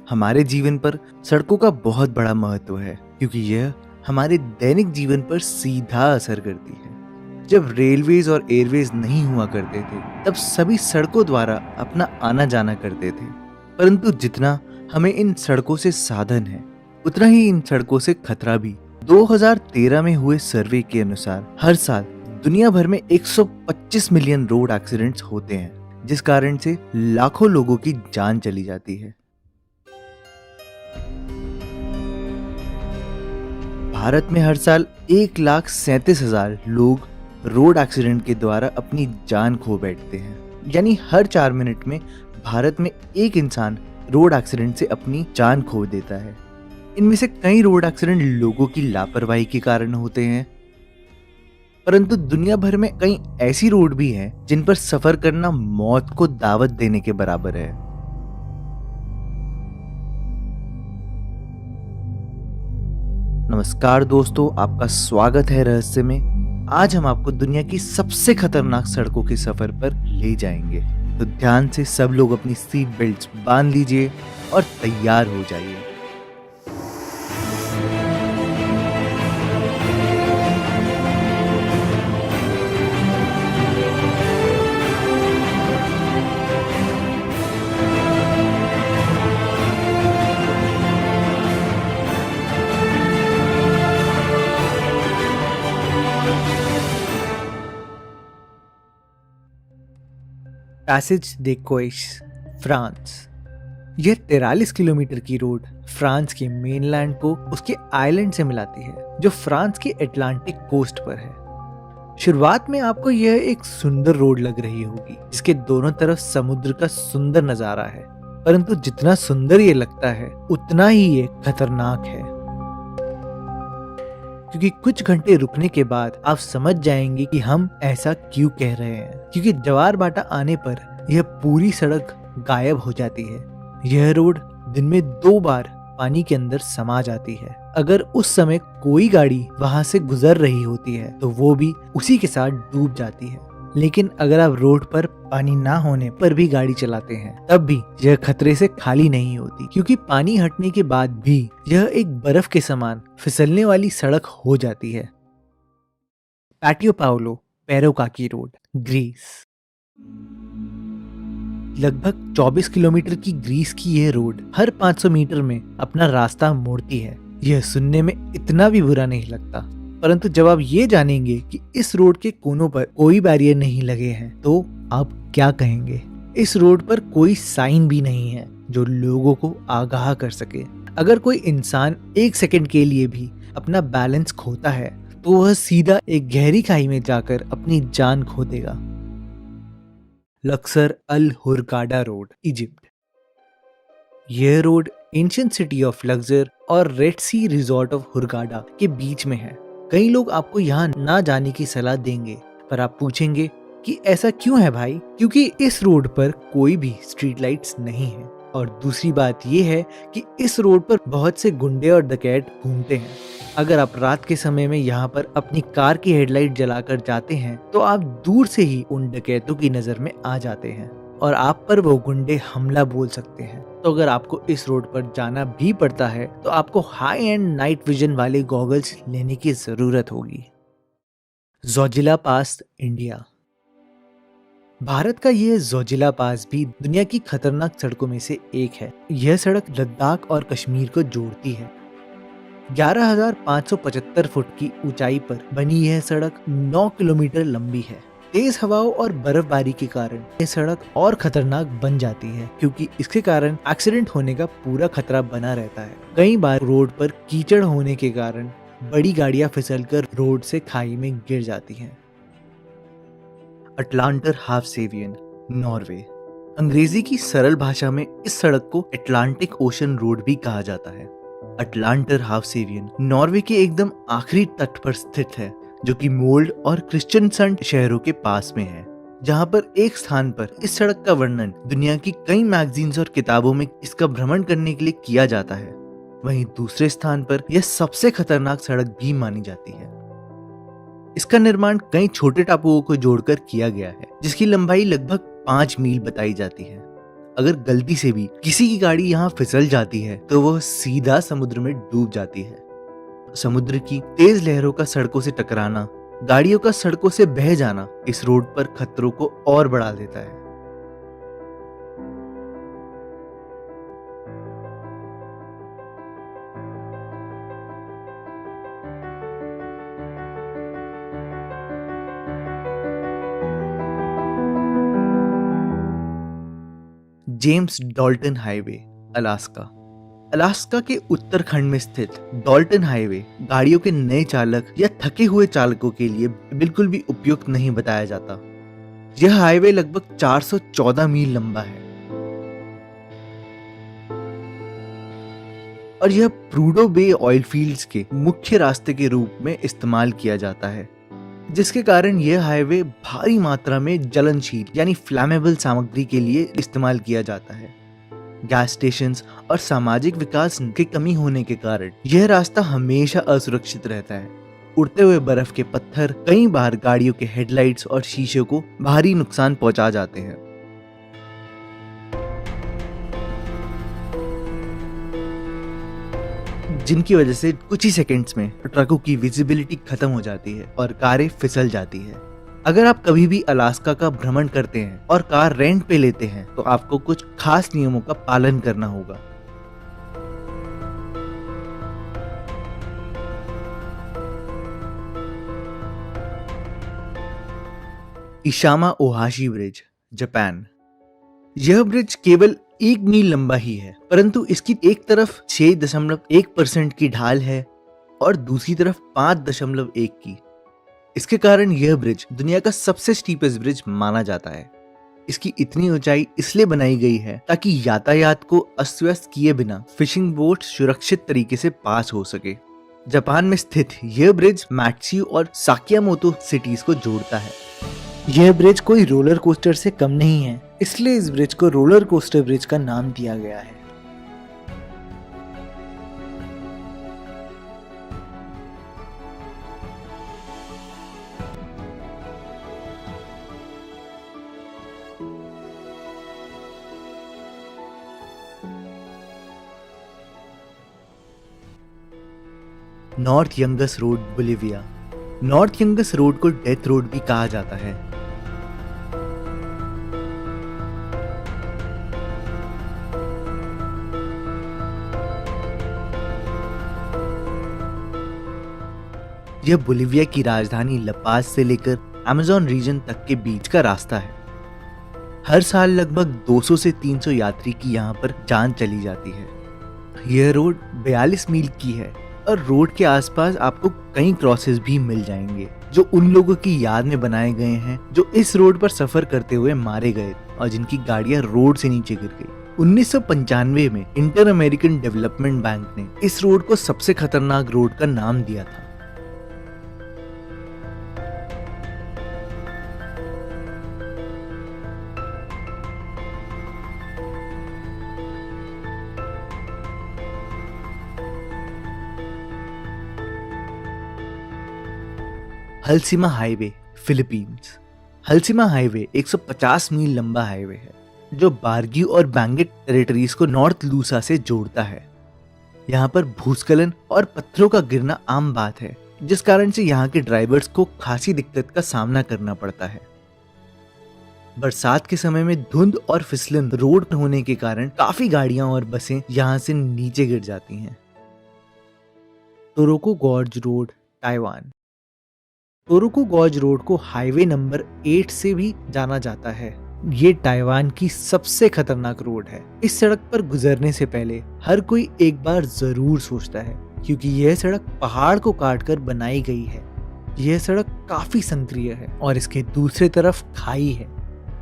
हमारे जीवन पर सड़कों का बहुत बड़ा महत्व है क्योंकि यह हमारे दैनिक जीवन पर सीधा असर करती है। जब रेलवेज और एयरवेज नहीं हुआ करते थे तब सभी सड़कों द्वारा अपना आना जाना करते थे, परंतु जितना हमें इन सड़कों से साधन है उतना ही इन सड़कों से खतरा भी। 2013 में हुए सर्वे के अनुसार हर साल दुनिया भर में 125 मिलियन रोड एक्सीडेंट्स होते हैं, जिस कारण से लाखों लोगों की जान चली जाती है। भारत में हर साल 1,37,000 लोग रोड एक्सीडेंट के द्वारा अपनी जान खो बैठते हैं, यानी हर 4 मिनट में भारत में एक इंसान रोड एक्सीडेंट से अपनी जान खो देता है। इनमें से कई रोड एक्सीडेंट लोगों की लापरवाही के कारण होते हैं, परंतु दुनिया भर में कई ऐसी रोड भी हैं जिन पर सफर करना मौत को दावत देने के बराबर है। नमस्कार दोस्तों, आपका स्वागत है रहस्य में। आज हम आपको दुनिया की सबसे खतरनाक सड़कों के सफर पर ले जाएंगे, तो ध्यान से सब लोग अपनी सीट बेल्ट्स बांध लीजिए और तैयार हो जाइए। पैसेज दे कोइश, फ्रांस। यह 43 किलोमीटर की रोड फ्रांस के मेनलैंड को उसके आइलैंड से मिलाती है, जो फ्रांस के अटलांटिक कोस्ट पर है। शुरुआत में आपको यह एक सुंदर रोड लग रही होगी जिसके दोनों तरफ समुद्र का सुंदर नजारा है, परंतु जितना सुंदर ये लगता है उतना ही ये खतरनाक है, क्योंकि कुछ घंटे रुकने के बाद आप समझ जाएंगे कि हम ऐसा क्यों कह रहे हैं। क्योंकि ज्वार भाटा आने पर यह पूरी सड़क गायब हो जाती है। यह रोड दिन में 2 बार पानी के अंदर समा जाती है। अगर उस समय कोई गाड़ी वहां से गुजर रही होती है तो वो भी उसी के साथ डूब जाती है। लेकिन अगर आप रोड पर पानी ना होने पर भी गाड़ी चलाते हैं तब भी यह खतरे से खाली नहीं होती, क्योंकि पानी हटने के बाद भी यह एक बर्फ के समान फिसलने वाली सड़क हो जाती है। पैटियो पाओलो पेरोका की रोड, ग्रीस। लगभग 24 किलोमीटर की ग्रीस की यह रोड हर 500 मीटर में अपना रास्ता मोड़ती है। यह सुनने में इतना भी बुरा नहीं लगता, परंतु जब आप ये जानेंगे कि इस रोड के कोनों पर कोई बैरियर नहीं लगे हैं तो आप क्या कहेंगे। इस रोड पर कोई साइन भी नहीं है जो लोगों को आगाह कर सके। अगर कोई इंसान 1 सेकंड के लिए भी अपना बैलेंस खोता है तो वह सीधा एक गहरी खाई में जाकर अपनी जान खो देगा। लक्सर अल हुरगाडा रोड, इजिप्ट। यह road ancient city of Laksar और रेड सी रिजॉर्ट ऑफ हुरगाडा के बीच में है। कई लोग आपको यहाँ ना जाने की सलाह देंगे, पर आप पूछेंगे कि ऐसा क्यों है भाई? क्योंकि इस रोड पर कोई भी स्ट्रीट लाइट्स नहीं है, और दूसरी बात यह है कि इस रोड पर बहुत से गुंडे और डकैत घूमते हैं। अगर आप रात के समय में यहाँ पर अपनी कार की हेडलाइट जलाकर जाते हैं तो आप दूर से ही उन डकैतों की नजर में आ जाते हैं और आप पर वो गुंडे हमला बोल सकते हैं। तो अगर आपको इस रोड पर जाना भी पड़ता है तो आपको हाई एंड नाइट विजन वाले गॉगल्स लेने की जरूरत होगी। जोजिला पास, इंडिया। भारत का यह जोजिला पास भी दुनिया की खतरनाक सड़कों में से एक है। यह सड़क लद्दाख और कश्मीर को जोड़ती है। 11,575 फुट की ऊंचाई पर बनी यह सड़क 9 किलोमीटर लंबी है। तेज हवाओं और बर्फबारी के कारण यह सड़क और खतरनाक बन जाती है, क्योंकि इसके कारण एक्सीडेंट होने का पूरा खतरा बना रहता है। कई बार रोड पर कीचड़ होने के कारण बड़ी गाड़ियां फिसलकर रोड से खाई में गिर जाती हैं। अटलांटर हाफसेवियन, नॉर्वे। अंग्रेजी की सरल भाषा में इस सड़क को अटलांटिक ओशन रोड भी कहा जाता है। अटलांटर हाफसेवियन नॉर्वे के एकदम आखिरी तट पर स्थित है, जो कि मोल्ड और क्रिस्टियनसंड शहरों के पास में है। जहां पर एक स्थान पर इस सड़क का वर्णन दुनिया की कई मैगजीन्स और किताबों में इसका भ्रमण करने के लिए किया जाता है, वहीं दूसरे स्थान पर यह सबसे खतरनाक सड़क भी मानी जाती है। इसका निर्माण कई छोटे टापुओं को जोड़कर किया गया है, जिसकी लंबाई लगभग 5 मील बताई जाती है। अगर गलती से भी किसी की गाड़ी यहाँ फिसल जाती है तो वो सीधा समुद्र में डूब जाती है। समुद्र की तेज लहरों का सड़कों से टकराना, गाड़ियों का सड़कों से बह जाना इस रोड पर खतरों को और बढ़ा देता है। James Dalton highway, Alaska. Alaska के उत्तरखंड में स्थित डॉल्टन हाईवे गाड़ियों के नए चालक या थके हुए चालकों के लिए बिल्कुल भी उपयुक्त नहीं बताया जाता। यह हाईवे लगभग 414 मील लंबा है और यह प्रूडो बे ऑयल फील्ड्स के मुख्य रास्ते के रूप में इस्तेमाल किया जाता है, जिसके कारण यह हाईवे भारी मात्रा में जलनशील यानी फ्लैमेबल सामग्री के लिए इस्तेमाल किया जाता है। गैस स्टेशंस और सामाजिक विकास की कमी होने के कारण यह रास्ता हमेशा असुरक्षित रहता है। उड़ते हुए बर्फ के पत्थर कई बार गाड़ियों के हेडलाइट्स और शीशे को भारी नुकसान पहुंचा जाते हैं। जिनकी वजह से कुछ ही सेकंड्स में ट्रकों की विजिबिलिटी खत्म हो जाती है और कारें फिसल जाती है। अगर आप कभी भी अलास्का का भ्रमण करते हैं और कार रेंट पे लेते हैं तो आपको कुछ खास नियमों का पालन करना होगा। इशामा ओहाशी ब्रिज, जापान। यह ब्रिज केवल 1 मील लंबा ही है, परंतु इसकी एक तरफ 6.1% की ढाल है और दूसरी तरफ 5.1 की। इसके कारण यह ब्रिज दुनिया का सबसे स्टीपेस्ट ब्रिज माना जाता है। इसकी इतनी ऊंचाई इसलिए बनाई गई है ताकि यातायात को अस्त व्यस्त किए बिना फिशिंग बोट सुरक्षित तरीके से पास हो सके। जापान में स्थित यह ब्रिज मैत्सुई और साकियामोतो सिटीज को जोड़ता है। यह ब्रिज कोई रोलर कोस्टर से कम नहीं है, इसलिए इस ब्रिज को रोलर कोस्टर ब्रिज का नाम दिया गया है। North Young's road, Bolivia. North Young's road को डेथ रोड भी कहा जाता है। यह बोलिविया की राजधानी लपाज से लेकर अमेज़न रीजन तक के बीच का रास्ता है। हर साल लगभग 200 से 300 यात्री की यहाँ पर जान चली जाती है। यह रोड 42 मील की है और रोड के आसपास आपको कई क्रॉसेस भी मिल जाएंगे जो उन लोगों की याद में बनाए गए हैं जो इस रोड पर सफर करते हुए मारे गए और जिनकी गाड़ियां रोड से नीचे गिर गई। 1995 में इंटर अमेरिकन डेवलपमेंट बैंक ने इस रोड को सबसे खतरनाक रोड का नाम दिया था। हल्सिमा हाईवे, फिलीपींस। हल्सिमा हाईवे 150 मील लंबा हाईवे है जो बारग्यू और बैंगेट टेरिटरीज को नॉर्थ लूसा से जोड़ता है। यहाँ पर भूस्खलन और पत्थरों का गिरना आम बात है, जिस कारण से यहाँ के ड्राइवर्स को खासी दिक्कत का सामना करना पड़ता है। बरसात के समय में धुंध और फिसलन रोड होने के कारण काफी गाड़ियां और बसें यहाँ से नीचे गिर जाती हैं। Taroko Gorge road, Taiwan. Taroko Gorge road को हाईवे नंबर 8 से भी जाना जाता है। ये ताइवान की सबसे खतरनाक रोड है। इस सड़क पर गुजरने से पहले हर कोई एक बार जरूर सोचता है, क्योंकि यह सड़क पहाड़ को काटकर बनाई गई है। यह सड़क काफी संकरीय है और इसके दूसरे तरफ खाई है।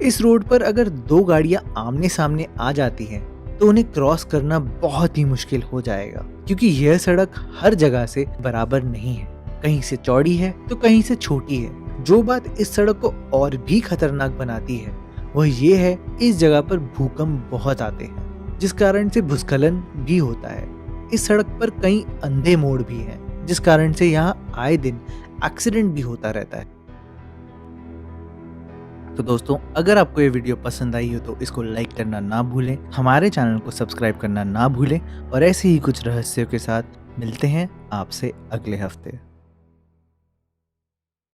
इस रोड पर अगर 2 गाड़ियां आमने सामने आ जाती हैं, तो उन्हें क्रॉस करना बहुत ही मुश्किल हो जाएगा, क्योंकि यह सड़क हर जगह से बराबर नहीं है। कहीं से चौड़ी है तो कहीं से छोटी है। जो बात इस सड़क को और भी खतरनाक बनाती है वह ये है, इस जगह पर भूकंप बहुत आते हैं, जिस कारण से भूस्खलन भी होता है। इस सड़क पर कई अंधे मोड़ भी हैं, जिस कारण से यहाँ आए दिन एक्सीडेंट भी होता रहता है। तो दोस्तों, अगर आपको ये वीडियो पसंद आई हो तो इसको लाइक करना ना भूलें, हमारे चैनल को सब्सक्राइब करना ना भूलें और ऐसे ही कुछ रहस्यों के साथ मिलते हैं आपसे अगले हफ्ते।